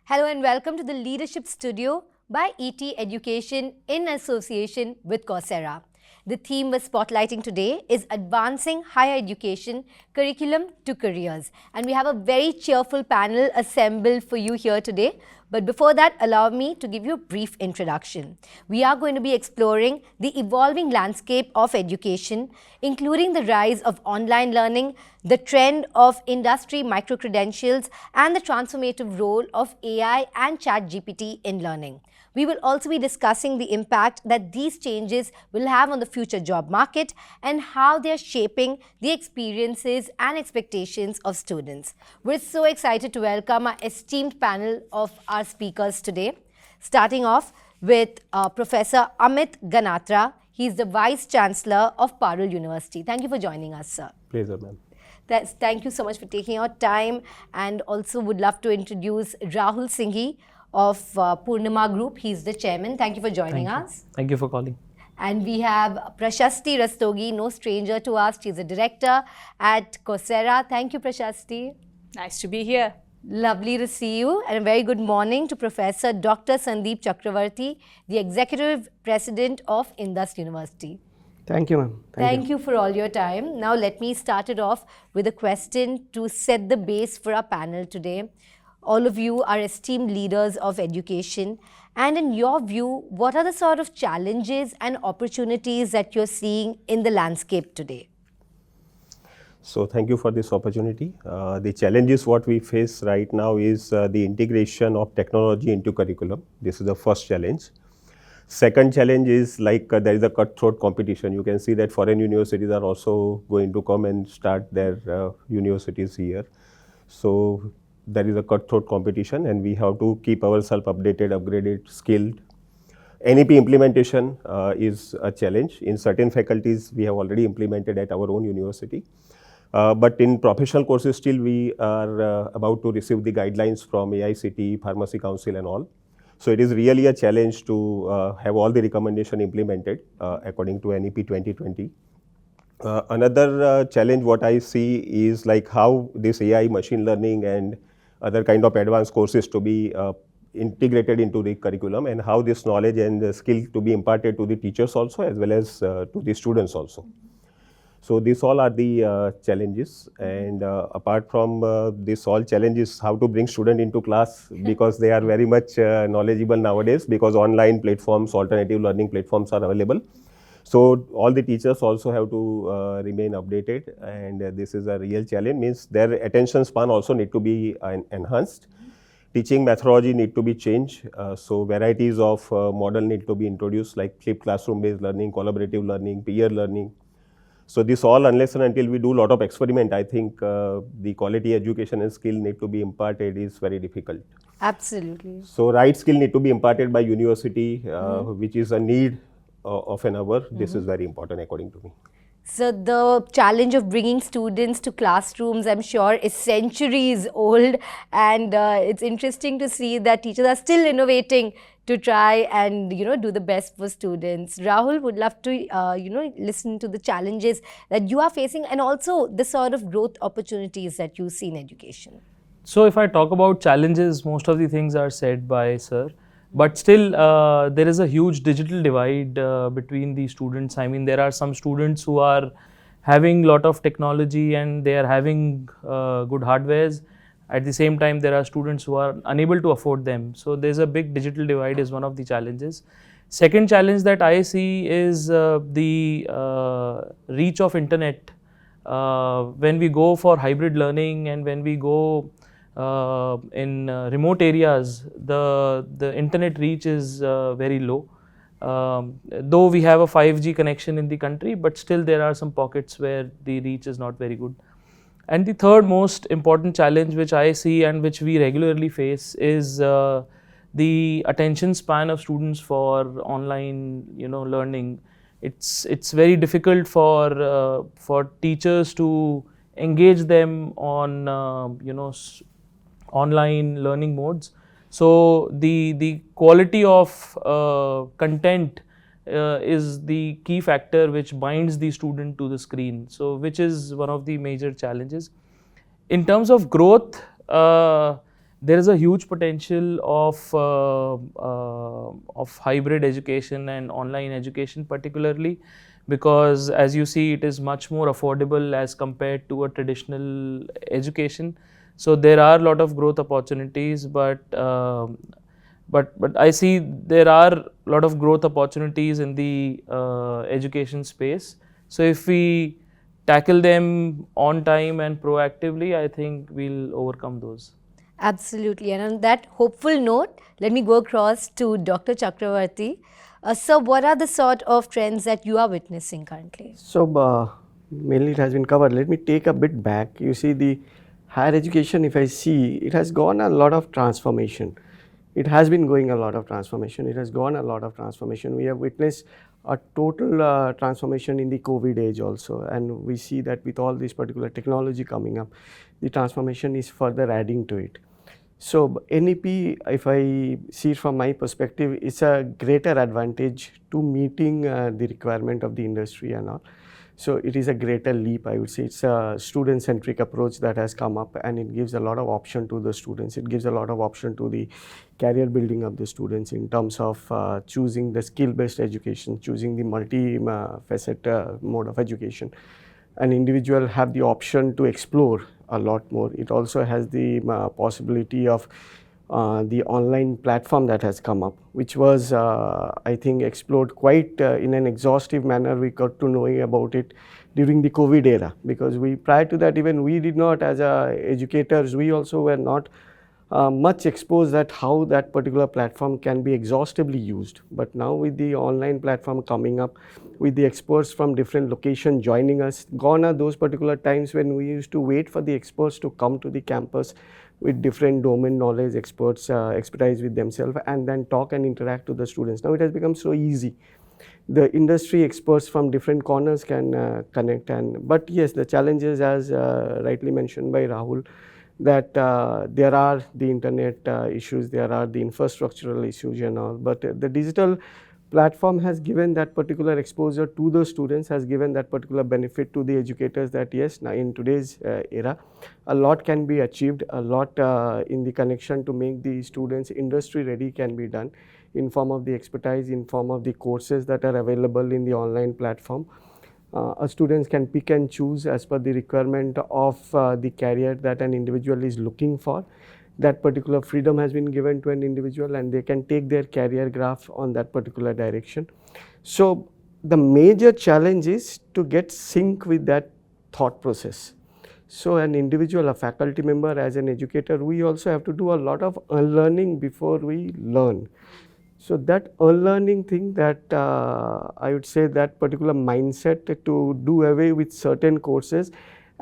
Hello and welcome to the Leadership Studio by ETEducation in association with Coursera. The theme we're spotlighting today is Advancing Higher Education Curriculum to Careers. And we have a very cheerful panel assembled for you here today. But before that, allow me to give you a brief introduction. We are going to be exploring the evolving landscape of education, including the rise of online learning, the trend of industry microcredentials, and the transformative role of AI and ChatGPT in learning. We will also be discussing the impact that these changes will have on the future job market and how they are shaping the experiences and expectations of students. We're so excited to welcome our esteemed panel of our speakers today, starting off with Professor Amit Ganatra. He's the Vice-Chancellor of Parul University. Thank you for joining us, sir. Pleasure, ma'am. Thank you so much for taking your time, and also would love to introduce Rahul Singhi of Poornima Group. He's the chairman. Thank you for joining us. Thank you for calling. And we have Prashasti Rastogi, no stranger to us. She's a director at Coursera. Thank you, Prashasti. Nice to be here. Lovely to see you. And a very good morning to Professor Dr. Sandeep Chakravorty, the Executive President of Indus University. Thank you, ma'am. Thank you for all your time. Now let me start it off with a question to set the base for our panel today. All of you are esteemed leaders of education, and in your view, what are the sort of challenges and opportunities that you're seeing in the landscape today? So thank you for this opportunity. The challenges what we face right now is the integration of technology into curriculum. This is the first challenge. Second challenge is there is a cutthroat competition. You can see that foreign universities are also going to come and start their universities here. So there is a cutthroat competition and we have to keep ourselves updated, upgraded, skilled. NEP implementation is a challenge. In certain faculties, we have already implemented at our own university. But in professional courses, still we are about to receive the guidelines from AICTE, Pharmacy Council and all. So it is really a challenge to have all the recommendation implemented according to NEP 2020. Another challenge what I see is how this AI, machine learning and other kind of advanced courses to be integrated into the curriculum, and how this knowledge and skill to be imparted to the teachers also as well as to the students also. So these all are the challenges, and apart from this all challenges, how to bring student into class, because they are very much knowledgeable nowadays, because online platforms, alternative learning platforms are available. So all the teachers also have to remain updated, and this is a real challenge. Means their attention span also need to be enhanced. Teaching methodology need to be changed. So varieties of model need to be introduced, like flipped classroom based learning, collaborative learning, peer learning. So this all, unless and until we do a lot of experiment, I think the quality education and skill need to be imparted is very difficult. Absolutely. So right skill need to be imparted by university, which is a need of an hour. This is very important according to me. So the challenge of bringing students to classrooms, I'm sure, is centuries old, and it's interesting to see that teachers are still innovating to try and do the best for students. Rahul, would love to listen to the challenges that you are facing and also the sort of growth opportunities that you see in education. So if I talk about challenges, most of the things are said by sir. But still, there is a huge digital divide between the students. I mean, there are some students who are having a lot of technology and they are having good hardwares. At the same time, there are students who are unable to afford them. So there's a big digital divide is one of the challenges. Second challenge that I see is the reach of internet. When we go for hybrid learning and when we go in remote areas, the internet reach is very low. Though we have a 5G connection in the country, but still there are some pockets where the reach is not very good. And the third most important challenge which I see and which we regularly face is the attention span of students for online learning. It's very difficult for teachers to engage them on online learning modes. So the quality of content is the key factor which binds the student to the screen. So which is one of the major challenges. In terms of growth, there is a huge potential of hybrid education and online education, particularly because, as you see, it is much more affordable as compared to a traditional education. So there are a lot of growth opportunities, but I see there are a lot of growth opportunities in the education space. So if we tackle them on time and proactively, I think we'll overcome those. Absolutely. And on that hopeful note, let me go across to Dr. Chakravorty. Sir, what are the sort of trends that you are witnessing currently? So, mainly it has been covered. Let me take a bit back. You see, the higher education, if I see, it has gone a lot of transformation. It has been going a lot of transformation. It has gone a lot of transformation. We have witnessed a total transformation in the COVID age also. And we see that with all this particular technology coming up, the transformation is further adding to it. So NEP, if I see it from my perspective, is a greater advantage to meeting the requirement of the industry and all. So it is a greater leap, I would say. It's a student-centric approach that has come up, and it gives a lot of option to the students. It gives a lot of option to the career building of the students in terms of choosing the skill-based education, choosing the multi-facet mode of education. An individual have the option to explore a lot more. It also has the possibility of the online platform that has come up, which was I think explored quite in an exhaustive manner. We got to know about it during the COVID era, because we, prior to that, even we did not, as educators, we also were not much exposed at how that particular platform can be exhaustively used. But now with the online platform coming up, with the experts from different locations joining us, gone are those particular times when we used to wait for the experts to come to the campus with different domain knowledge, expertise with themselves, and then talk and interact with the students. Now it has become so easy. The industry experts from different corners can connect, but yes, the challenges, as rightly mentioned by Rahul, that there are the internet issues, there are the infrastructural issues and all, but the digital platform has given that particular exposure to the students, has given that particular benefit to the educators, that yes, now in today's era, a lot can be achieved, a lot in the connection to make the students industry ready can be done in form of the expertise, in form of the courses that are available in the online platform. Students can pick and choose as per the requirement of the career that an individual is looking for. That particular freedom has been given to an individual, and they can take their career graph on that particular direction. So the major challenge is to get sync with that thought process. So an individual, a faculty member, as an educator, we also have to do a lot of unlearning before we learn. So that unlearning thing, that I would say, that particular mindset to do away with certain courses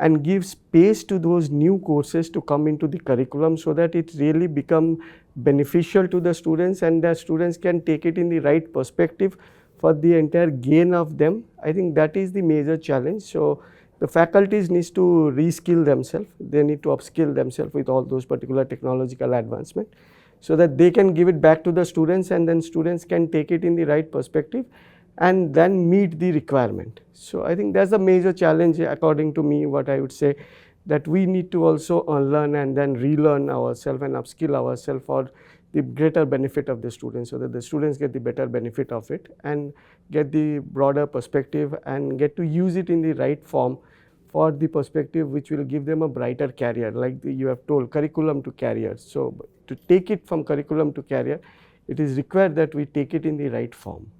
and give space to those new courses to come into the curriculum, so that it really become beneficial to the students, and the students can take it in the right perspective for the entire gain of them. I think that is the major challenge. So the faculties needs to reskill themselves, they need to upskill themselves with all those particular technological advancement, so that they can give it back to the students, and then students can take it in the right perspective and then meet the requirement. So I think that's a major challenge, according to me, what I would say, that we need to also unlearn and then relearn ourselves and upskill ourselves for the greater benefit of the students, so that the students get the better benefit of it and get the broader perspective and get to use it in the right form for the perspective which will give them a brighter career, like you have told, curriculum to career. So to take it from curriculum to career, it is required that we take it in the right form.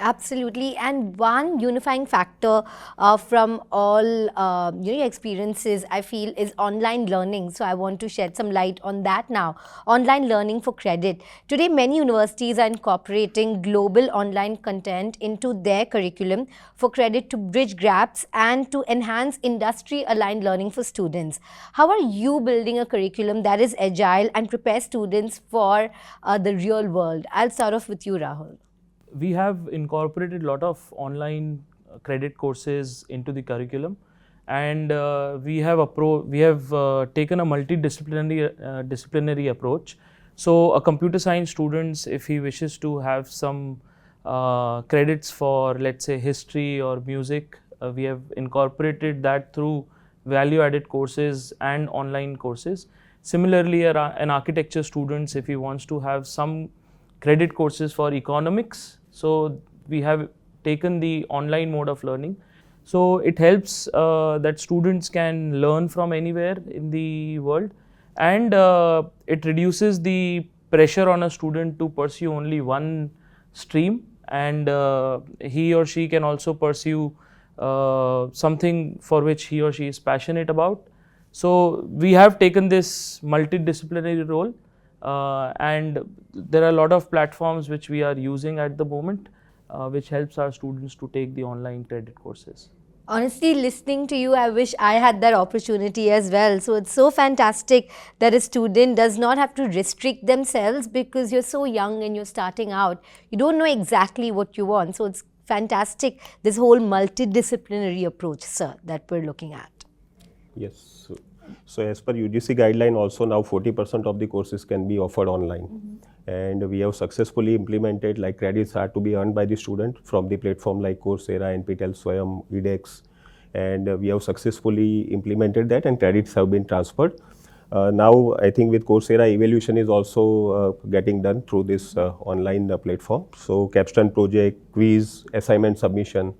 Absolutely. And one unifying factor from all your experiences, I feel, is online learning. So I want to shed some light on that now. Online learning for credit. Today, many universities are incorporating global online content into their curriculum for credit to bridge gaps and to enhance industry-aligned learning for students. How are you building a curriculum that is agile and prepare students for the real world? I'll start off with you, Rahul. We have incorporated a lot of online credit courses into the curriculum, and we have taken a disciplinary approach. So a computer science student, if he wishes to have some credits for, let's say, history or music, we have incorporated that through value added courses and online courses. Similarly, an architecture students, if he wants to have some credit courses for economics, so we have taken the online mode of learning. So it helps that students can learn from anywhere in the world, and it reduces the pressure on a student to pursue only one stream, and he or she can also pursue something for which he or she is passionate about. So we have taken this multidisciplinary role, and there are a lot of platforms which we are using at the moment, which helps our students to take the online credit courses. Honestly, listening to you, I wish I had that opportunity as well. So it's so fantastic that a student does not have to restrict themselves because you're so young and you're starting out. You don't know exactly what you want. So it's fantastic, this whole multidisciplinary approach, sir, that we're looking at. Yes. So as per UGC guideline, also now 40% of the courses can be offered online. And we have successfully implemented, like credits are to be earned by the student from the platform like Coursera, NPTEL, Swayam, edX. And we have successfully implemented that, and credits have been transferred. Now, I think with Coursera, evaluation is also getting done through this online platform. So capstone project, quiz, assignment submission.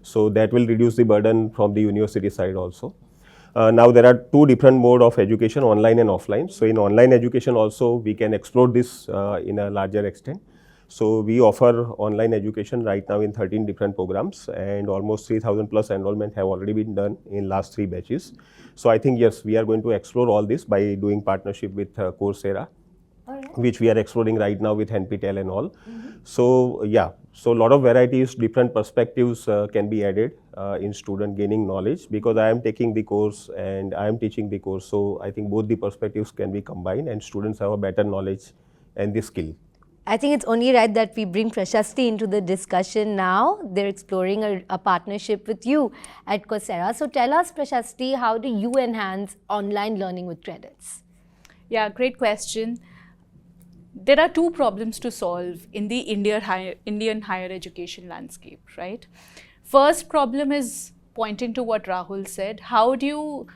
So that will reduce the burden from the university side also. Now there are two different mode of education, online and offline. So in online education also we can explore this in a larger extent. So we offer online education right now in 13 different programs, and almost 3,000 plus enrollment have already been done in last 3 batches. So I think yes, we are going to explore all this by doing partnership with Coursera, which we are exploring right now with NPTEL and all. So yeah, so a lot of varieties, different perspectives can be added in student gaining knowledge, because I am taking the course and I am teaching the course. So I think both the perspectives can be combined and students have a better knowledge and the skill. I think it's only right that we bring Prashasti into the discussion now. They're exploring a partnership with you at Coursera. So tell us, Prashasti, how do you enhance online learning with credits? Yeah, great question. There are two problems to solve in the Indian higher education landscape, right? First problem is pointing to what Rahul said. How do you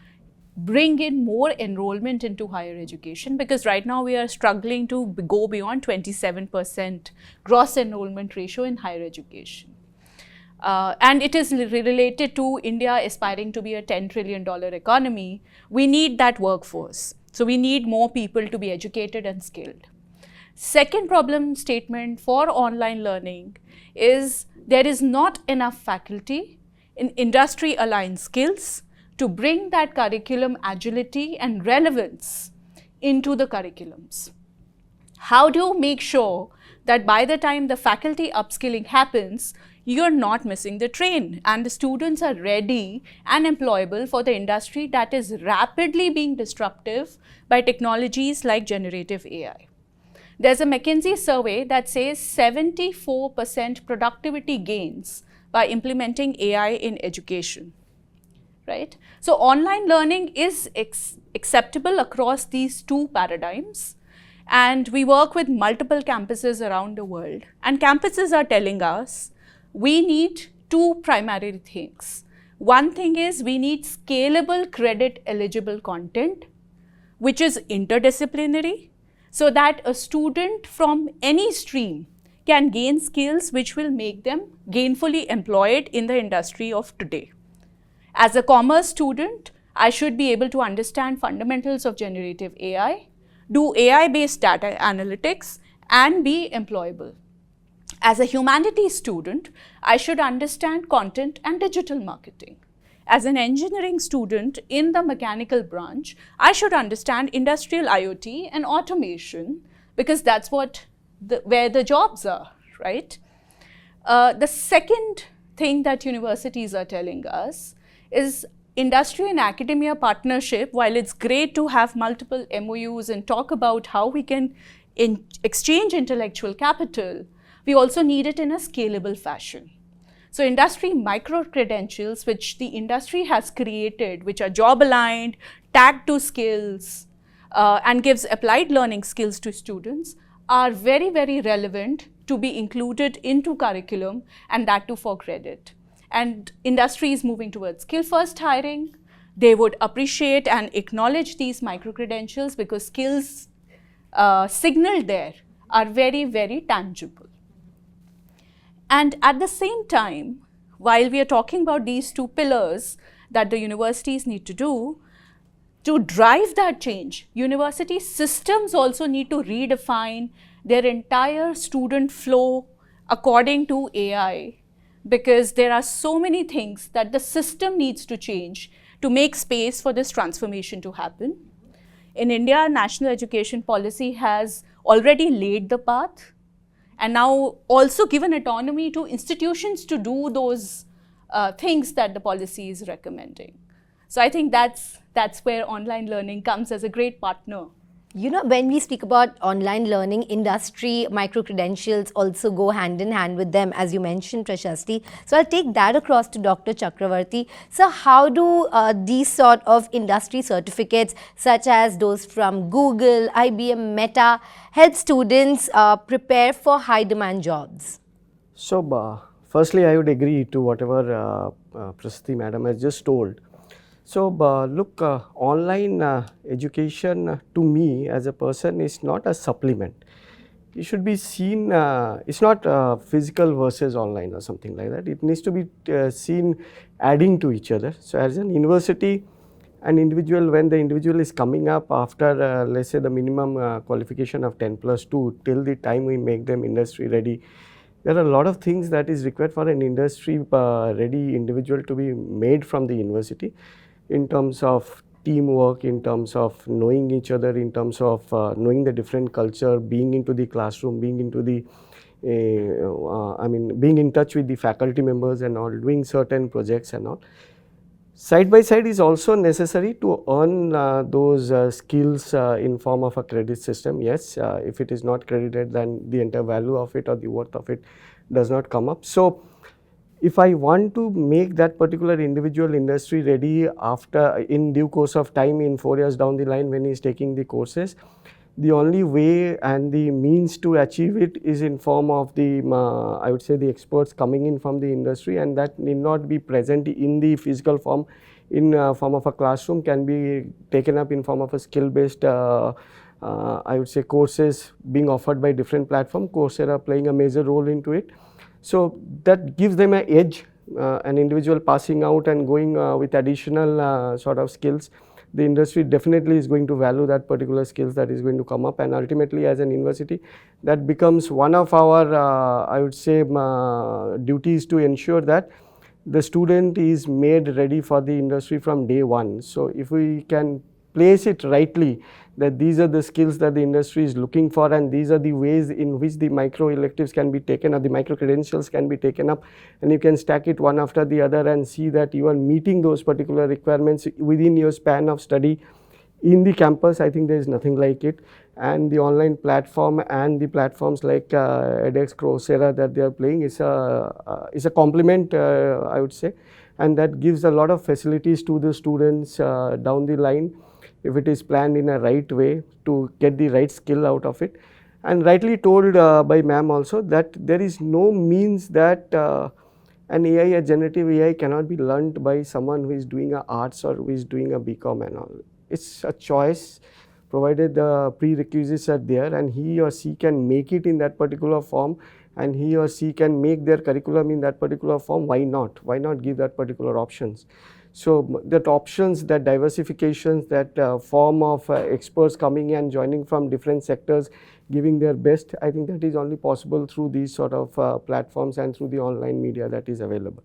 bring in more enrollment into higher education? Because right now we are struggling to go beyond 27% gross enrollment ratio in higher education. And it is related to India aspiring to be a $10 trillion economy. We need that workforce. So we need more people to be educated and skilled. Second problem statement for online learning is there is not enough faculty in industry-aligned skills to bring that curriculum agility and relevance into the curriculums. How do you make sure that by the time the faculty upskilling happens, you're not missing the train and the students are ready and employable for the industry that is rapidly being disruptive by technologies like generative AI? There's a McKinsey survey that says 74% productivity gains by implementing AI in education, right? So online learning is acceptable across these two paradigms, and we work with multiple campuses around the world, and campuses are telling us we need two primary things. One thing is we need scalable credit eligible content, which is interdisciplinary, so that a student from any stream can gain skills which will make them gainfully employed in the industry of today. As a commerce student, I should be able to understand fundamentals of generative AI, do AI-based data analytics, and be employable. As a humanities student, I should understand content and digital marketing. As an engineering student in the mechanical branch, I should understand industrial IoT and automation, because that's where the jobs are, right? The second thing that universities are telling us is industry and academia partnership. While it's great to have multiple MOUs and talk about how we can exchange intellectual capital, we also need it in a scalable fashion. So industry micro-credentials, which the industry has created, which are job-aligned, tagged to skills, and gives applied learning skills to students, are very, very relevant to be included into curriculum, and that too for credit. And industry is moving towards skill-first hiring. they would appreciate and acknowledge these micro-credentials because skills signaled there are very, very tangible. And at the same time, while we are talking about these two pillars that the universities need to do, to drive that change, university systems also need to redefine their entire student flow according to AI, because there are so many things that the system needs to change to make space for this transformation to happen. In India, national education policy has already laid the path and now also given autonomy to institutions to do those things that the policy is recommending. So I think that's where online learning comes as a great partner. You know, when we speak about online learning, industry micro-credentials also go hand in hand with them, as you mentioned, Prashasti. So I'll take that across to Dr. Chakravorty. So how do these sort of industry certificates, such as those from Google, IBM, Meta, help students prepare for high-demand jobs? So, firstly, I would agree to whatever Prashasti madam has just told. So, look, online education to me as a person is not a supplement. It should be seen, it's not physical versus online or something like that. It needs to be seen adding to each other. So, as an university, an individual, when the individual is coming up after, let's say, the minimum qualification of 10+2 till the time we make them industry ready, there are a lot of things that is required for an industry ready individual to be made from the university, in terms of teamwork, in terms of knowing each other, in terms of knowing the different culture, being into the classroom, being into the, being in touch with the faculty members and all, doing certain projects and all. Side by side is also necessary to earn those skills in form of a credit system. Yes, if it is not credited, then the entire value of it or the worth of it does not come up. So, if I want to make that particular individual industry ready after, in due course of time, in 4 years down the line when he is taking the courses, the only way and the means to achieve it is in form of the, I would say, the experts coming in from the industry, and that need not be present in the physical form, in form of a classroom, can be taken up in form of a skill-based, I would say, courses being offered by different platforms, Coursera playing a major role into it. So, that gives them an edge, an individual passing out and going with additional sort of skills. The industry definitely is going to value that particular skills that is going to come up, and ultimately as an university, that becomes one of our, I would say, duties to ensure that the student is made ready for the industry from day one. So, if we can place it rightly, that these are the skills that the industry is looking for, and these are the ways in which the micro electives can be taken, or the micro credentials can be taken up, and you can stack it one after the other and see that you are meeting those particular requirements within your span of study in the campus. I think there is nothing like it, and the online platform and the platforms like edX, Coursera that they are playing is a complement, I would say, and that gives a lot of facilities to the students down the line, if it is planned in a right way to get the right skill out of it. And rightly told by ma'am also, that there is no means that an AI, a generative AI, cannot be learnt by someone who is doing a arts or who is doing a BCom and all. It's a choice, provided the prerequisites are there and he or she can make it in that particular form, and he or she can make their curriculum in that particular form. Why not? Why not give that particular options? So, that options, that diversifications, that form of experts coming and joining from different sectors, giving their best, I think that is only possible through these sort of platforms and through the online media that is available.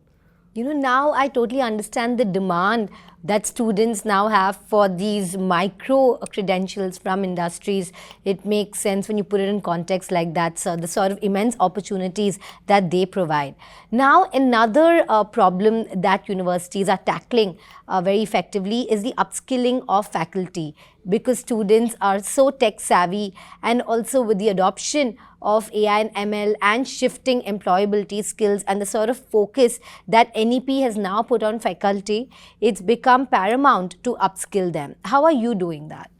You know, now I totally understand the demand that students now have for these micro credentials from industries. It makes sense when you put it in context like that, so the sort of immense opportunities that they provide. Now, another problem that universities are tackling very effectively is the upskilling of faculty, because students are so tech savvy, and also with the adoption of AI and ML and shifting employability skills and the sort of focus that NEP has now put on faculty, it's become paramount to upskill them. How are you doing that?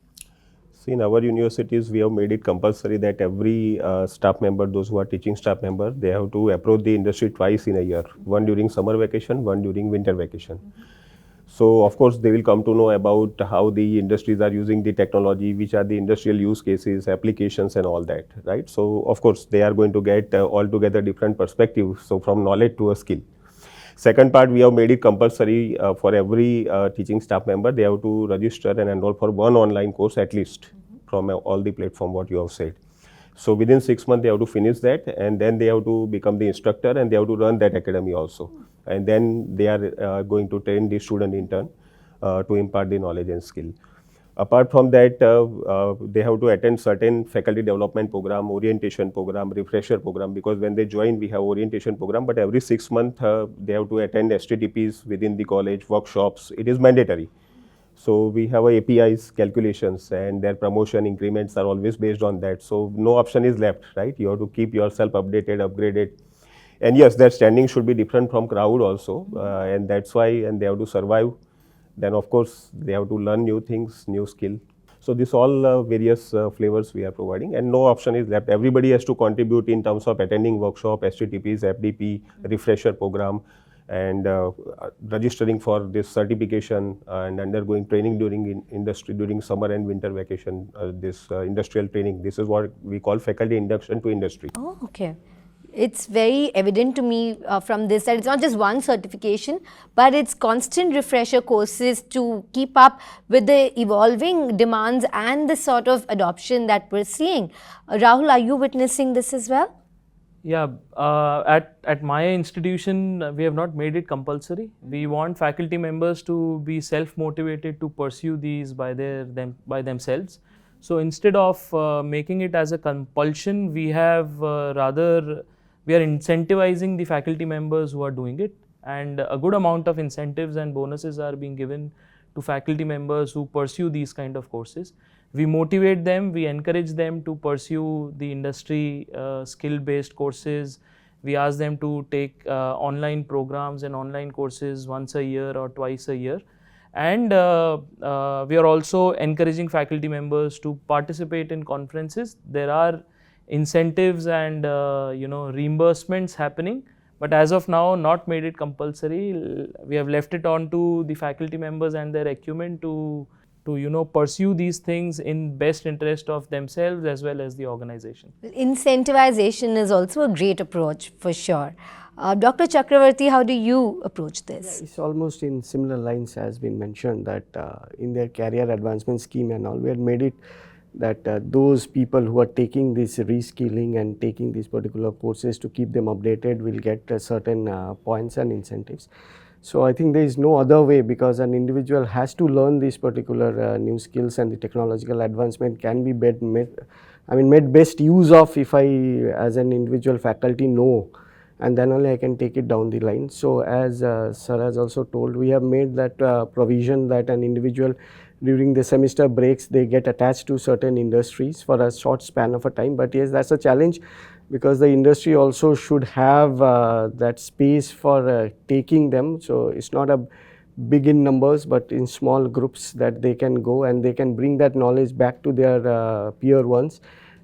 See, in our universities, we have made it compulsory that every staff member, those who are teaching staff member, they have to approach the industry twice in a year, one during summer vacation, one during winter vacation. So of course they will come to know about how the industries are using the technology, which are the industrial use cases, applications and all that, right? So of course they are going to get altogether different perspectives, so from knowledge to a skill. Second part, we have made it compulsory for every teaching staff member. They have to register and enroll for one online course at least from all the platform what you have said. So within 6 months they have to finish that, and then they have to become the instructor and they have to run that academy also. And then they are going to train the student intern to impart the knowledge and skill. Apart from that, they have to attend certain faculty development program, orientation program, refresher program, because when they join, we have orientation program, but every 6 months they have to attend STTPs within the college, workshops. It is mandatory. So we have APIs calculations, and their promotion increments are always based on that. So no option is left, right? You have to keep yourself updated, upgraded. And yes, their standing should be different from crowd also, and that's why, and they have to survive. Then of course they have to learn new things, new skill. So this all various flavors we are providing, and no option is left. Everybody has to contribute in terms of attending workshop, STTPs, FDP, refresher program, and registering for this certification and undergoing training during industry during summer and winter vacation, this industrial training. This is what we call faculty induction to industry. Oh, okay. It's very evident to me from this that it's not just one certification, but it's constant refresher courses to keep up with the evolving demands and the sort of adoption that we're seeing. Rahul, are you witnessing this as well? Yeah, at my institution, we have not made it compulsory. We want faculty members to be self-motivated to pursue these by themselves. So instead of making it as a compulsion, we are incentivizing the faculty members who are doing it, and a good amount of incentives and bonuses are being given to faculty members who pursue these kind of courses. We motivate them, we encourage them to pursue the industry skill-based courses. We ask them to take online programs and online courses once a year or twice a year. And we are also encouraging faculty members to participate in conferences. There are incentives and reimbursements happening, but as of now not made it compulsory. We have left it on to the faculty members and their acumen to pursue these things in best interest of themselves as well as the organization. Incentivization is also a great approach for sure. Dr. Chakravorty, how do you approach this? Yeah, it's almost in similar lines as been mentioned that in their career advancement scheme and all, we had made it that those people who are taking this reskilling and taking these particular courses to keep them updated will get certain points and incentives. So I think there is no other way, because an individual has to learn these particular new skills, and the technological advancement can be made best use of if I as an individual faculty know, and then only I can take it down the line. So as sir has also told, we have made that provision that an individual during the semester breaks, they get attached to certain industries for a short span of a time. But yes, that's a challenge, because the industry also should have that space for taking them. So it's not a big in numbers, but in small groups that they can go and they can bring that knowledge back to their peer ones,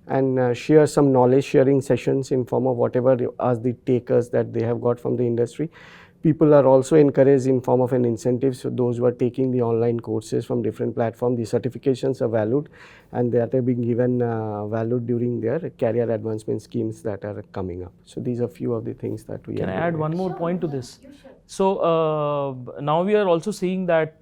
and share some knowledge sharing sessions in form of whatever are the takers that they have got from the industry. People are also encouraged in form of an incentive. So those who are taking the online courses from different platforms, the certifications are valued, and they are being given valued during their career advancement schemes that are coming up. So these are few of the things that we Can are I add doing. one more point to this? So now we are also seeing that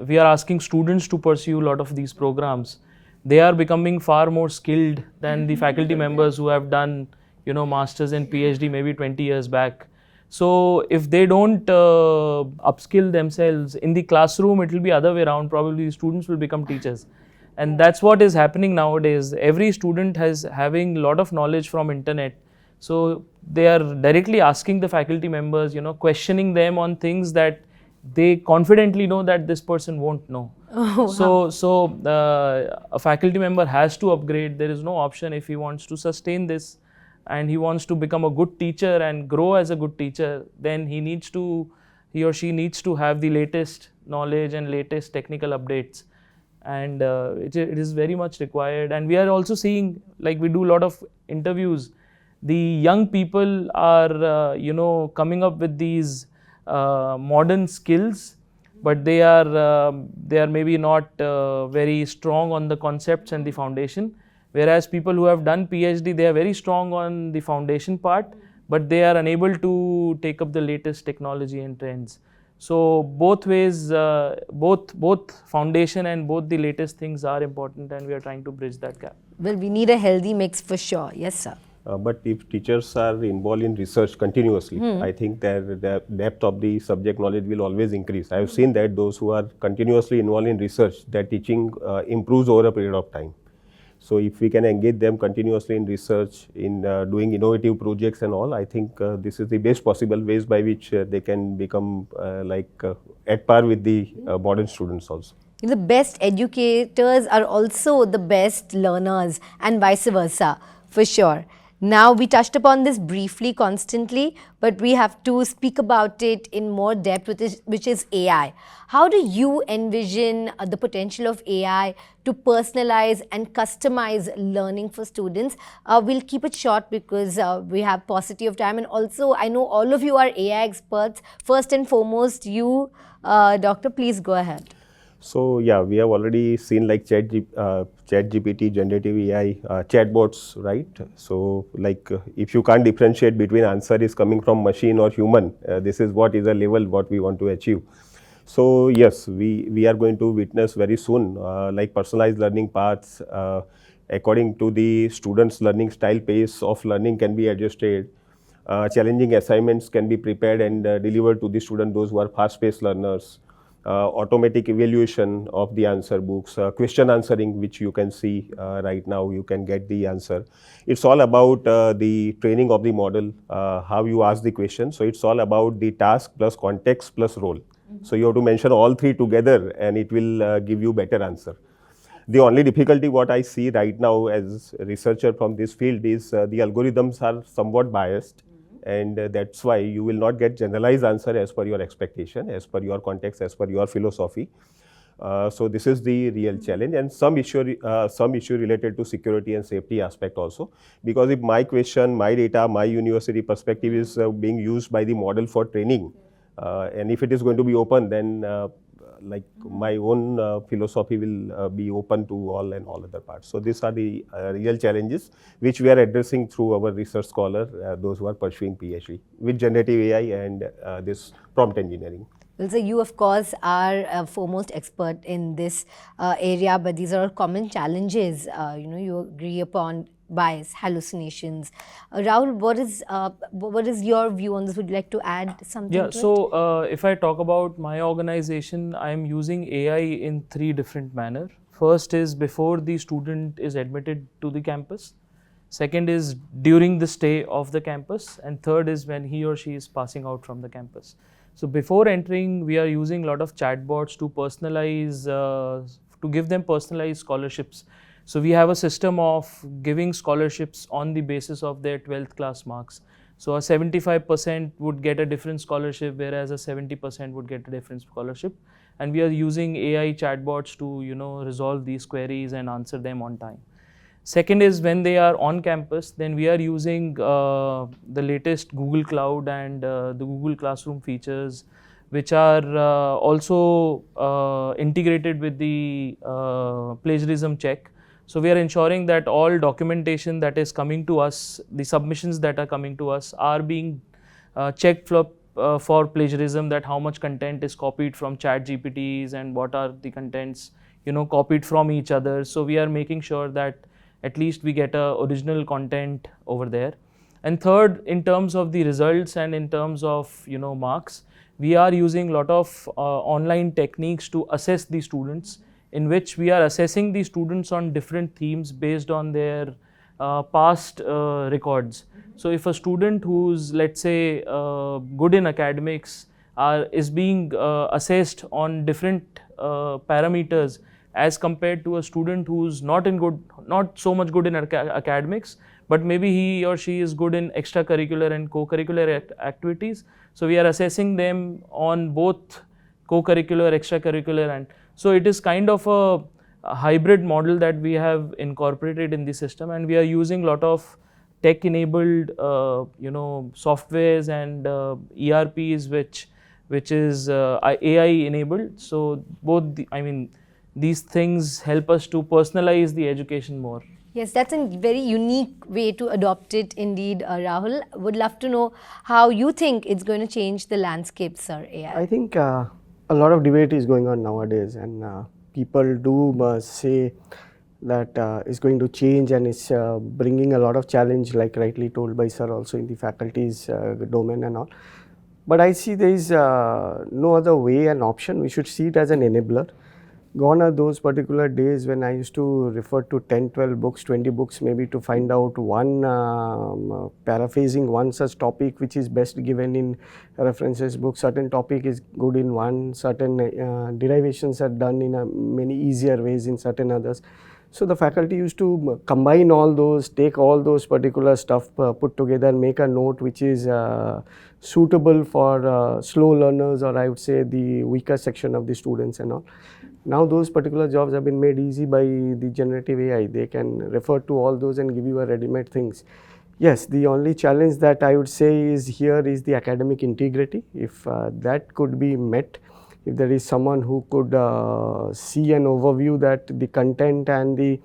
we are asking students to pursue a lot of these programs. They are becoming far more skilled than the faculty members who have done, masters and PhD maybe 20 years back. So if they don't upskill themselves in the classroom, it will be other way around. Probably students will become teachers, and that's what is happening nowadays. Every student has having a lot of knowledge from internet, so they are directly asking the faculty members, questioning them on things that they confidently know that this person won't know. Oh, wow. So a faculty member has to upgrade. There is no option if he wants to sustain this, and he wants to become a good teacher and grow as a good teacher. Then he or she needs to have the latest knowledge and latest technical updates, and it is very much required. And we are also seeing, like we do a lot of interviews, the young people are coming up with these modern skills but they are maybe not very strong on the concepts and the foundation. Whereas people who have done PhD, they are very strong on the foundation part, but they are unable to take up the latest technology and trends. So both ways, both foundation and both the latest things are important, and we are trying to bridge that gap. Well, we need a healthy mix for sure. Yes, sir. But if teachers are involved in research continuously, I think that the depth of the subject knowledge will always increase. I have seen that those who are continuously involved in research, their teaching improves over a period of time. So if we can engage them continuously in research, in doing innovative projects and all, I think this is the best possible ways by which they can become at par with the modern students also. The best educators are also the best learners, and vice versa, for sure. Now, we touched upon this briefly, constantly, but we have to speak about it in more depth, which is AI. How do you envision the potential of AI to personalize and customize learning for students? We'll keep it short because we have paucity of time, and also I know all of you are AI experts. First and foremost, you, Doctor, please go ahead. So yeah, we have already seen like ChatGPT, generative AI, chatbots, right? So if you can't differentiate between answer is coming from machine or human, this is what is a level what we want to achieve. So yes, we are going to witness very soon like personalized learning paths according to the student's learning style. Pace of learning can be adjusted. Challenging assignments can be prepared and delivered to the student, those who are fast-paced learners. Automatic evaluation of the answer books, question answering, which you can see right now, you can get the answer. It's all about the training of the model, how you ask the question. So it's all about the task plus context plus role. So you have to mention all three together and it will give you better answer. The only difficulty what I see right now as a researcher from this field is the algorithms are somewhat biased. And that's why you will not get generalized answer as per your expectation, as per your context, as per your philosophy. So this is the real challenge, and some issue related to security and safety aspect also. Because if my question, my data, my university perspective is being used by the model for training, and if it is going to be open, then my own philosophy will be open to all and all other parts. So these are the real challenges which we are addressing through our research scholar, those who are pursuing PhD with generative AI and this prompt engineering. Well, so you of course are a foremost expert in this area, but these are all common challenges you agree upon. Bias, hallucinations. Rahul, what is your view on this? Would you like to add something? Yeah, so if I talk about my organization, I am using AI in three different manners. First is before the student is admitted to the campus. Second is during the stay of the campus. And third is when he or she is passing out from the campus. So before entering, we are using a lot of chatbots to personalize, to give them personalized scholarships. So we have a system of giving scholarships on the basis of their 12th class marks. So a 75% would get a different scholarship, whereas a 70% would get a different scholarship. And we are using AI chatbots to resolve these queries and answer them on time. Second is when they are on campus, then we are using the latest Google Cloud and the Google Classroom features, which are also integrated with the plagiarism check. So we are ensuring that all documentation that is coming to us, the submissions that are coming to us are being checked for plagiarism, that how much content is copied from ChatGPTs and what are the contents copied from each other. So we are making sure that at least we get original content over there. And third, in terms of the results and in terms of marks, we are using a lot of online techniques to assess the students, in which we are assessing the students on different themes based on their past records. So if a student who's, let's say, good in academics is being assessed on different parameters as compared to a student who's not so much good in academics, but maybe he or she is good in extracurricular and co-curricular activities. So we are assessing them on both co-curricular, extracurricular, and so it is kind of a hybrid model that we have incorporated in the system, and we are using a lot of tech-enabled, softwares and ERPs, which which is AI enabled. So both, these things help us to personalize the education more. Yes, that's a very unique way to adopt it indeed, Rahul. Would love to know how you think it's going to change the landscape, sir, AI. I think a lot of debate is going on nowadays, and people do say that it's going to change and it's bringing a lot of challenge, like rightly told by sir also in the faculty's domain and all. But I see there is no other way and option. We should see it as an enabler. Gone are those particular days when I used to refer to 10, 12 books, 20 books maybe to find out one, paraphrasing one such topic which is best given in references book. Certain topic is good in one, certain derivations are done in many easier ways in certain others. So the faculty used to combine all those, take all those particular stuff, put together, make a note which is suitable for slow learners, or I would say the weaker section of the students and all. Now those particular jobs have been made easy by the generative AI. They can refer to all those and give you a ready-made things. Yes, the only challenge that I would say is here is the academic integrity. If that could be met, if there is someone who could see an overview that the content and the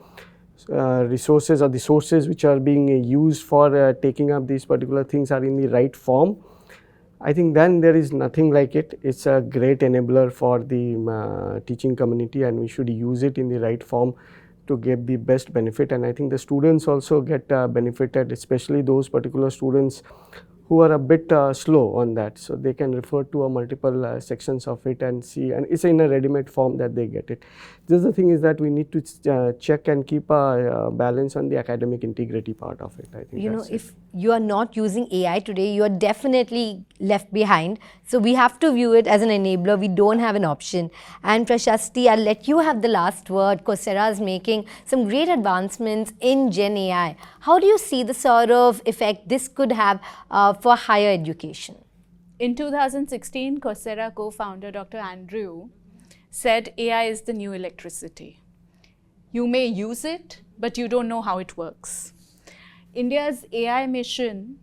resources or the sources which are being used for taking up these particular things are in the right form, I think then there is nothing like it. It's a great enabler for the teaching community, and we should use it in the right form to get the best benefit. And I think the students also get benefited, especially those particular students who are a bit slow on that. So they can refer to a multiple sections of it and see, and it's in a ready-made form that they get it. Just the thing is that we need to check and keep a balance on the academic integrity part of it. I think you know, if you are not using AI today, you are definitely left behind. So we have to view it as an enabler. We don't have an option. And Prashasti, I'll let you have the last word. Coursera is making some great advancements in GenAI. How do you see the sort of effect this could have for higher education? In 2016, Coursera co-founder Dr. Andrew said AI is the new electricity. You may use it, but you don't know how it works. India's AI mission,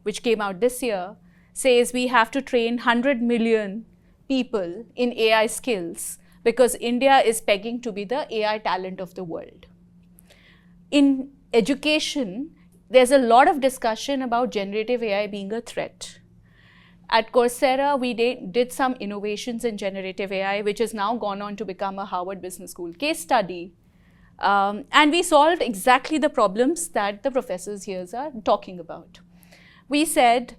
which came out this year, says we have to train 100 million people in AI skills because India is pegging to be the AI talent of the world. In education, there's a lot of discussion about generative AI being a threat. At Coursera, we did some innovations in generative AI, which has now gone on to become a Harvard Business School case study. And we solved exactly the problems that the professors here are talking about. We said,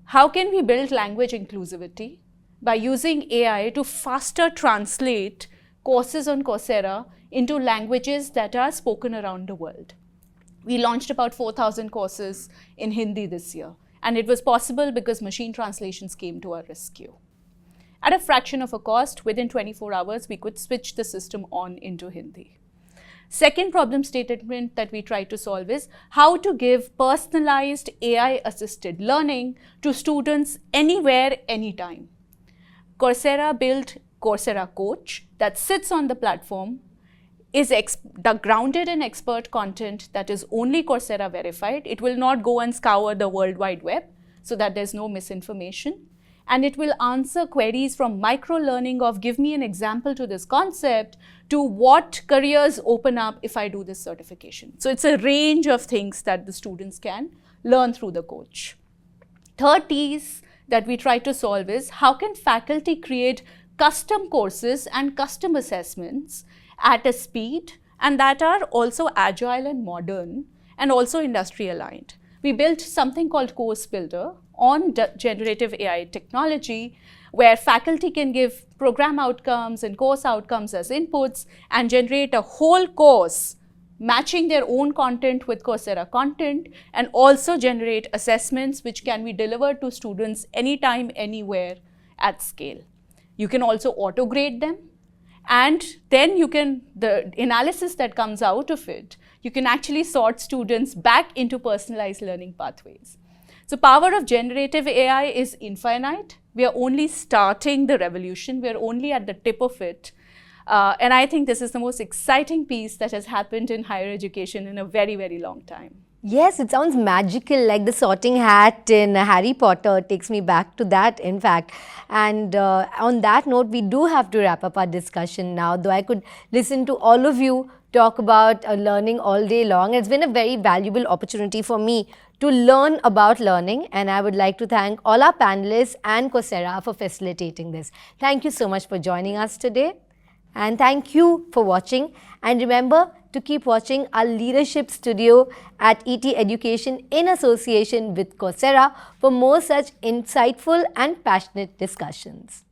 how can we build language inclusivity by using AI to faster translate courses on Coursera into languages that are spoken around the world? We launched about 4,000 courses in Hindi this year. And it was possible because machine translations came to our rescue. At a fraction of a cost, within 24 hours, we could switch the system on into Hindi. Second problem statement that we try to solve is how to give personalized AI-assisted learning to students anywhere, anytime. Coursera built Coursera Coach that sits on the platform, is grounded in expert content that is only Coursera verified. It will not go and scour the World Wide Web so that there's no misinformation. And it will answer queries from micro-learning of give me an example to this concept to what careers open up if I do this certification. So it's a range of things that the students can learn through the coach. Third piece that we try to solve is how can faculty create custom courses and custom assessments at a speed and that are also agile and modern and also industry aligned. We built something called Course Builder on generative AI technology where faculty can give program outcomes and course outcomes as inputs and generate a whole course matching their own content with Coursera content and also generate assessments which can be delivered to students anytime, anywhere at scale. You can also auto-grade them. And then you can, the analysis that comes out of it, you can actually sort students back into personalized learning pathways. So power of generative AI is infinite. We are only starting the revolution. We are only at the tip of it. And I think this is the most exciting piece that has happened in higher education in a very, very long time. Yes, it sounds magical, like the sorting hat in Harry Potter. It takes me back to that, in fact. And on that note, we do have to wrap up our discussion now, though I could listen to all of you talk about learning all day long. It's been a very valuable opportunity for me to learn about learning, and I would like to thank all our panelists and Coursera for facilitating this. Thank you so much for joining us today. And thank you for watching. And remember to keep watching our Leadership Studio at ETEducation in association with Coursera for more such insightful and passionate discussions.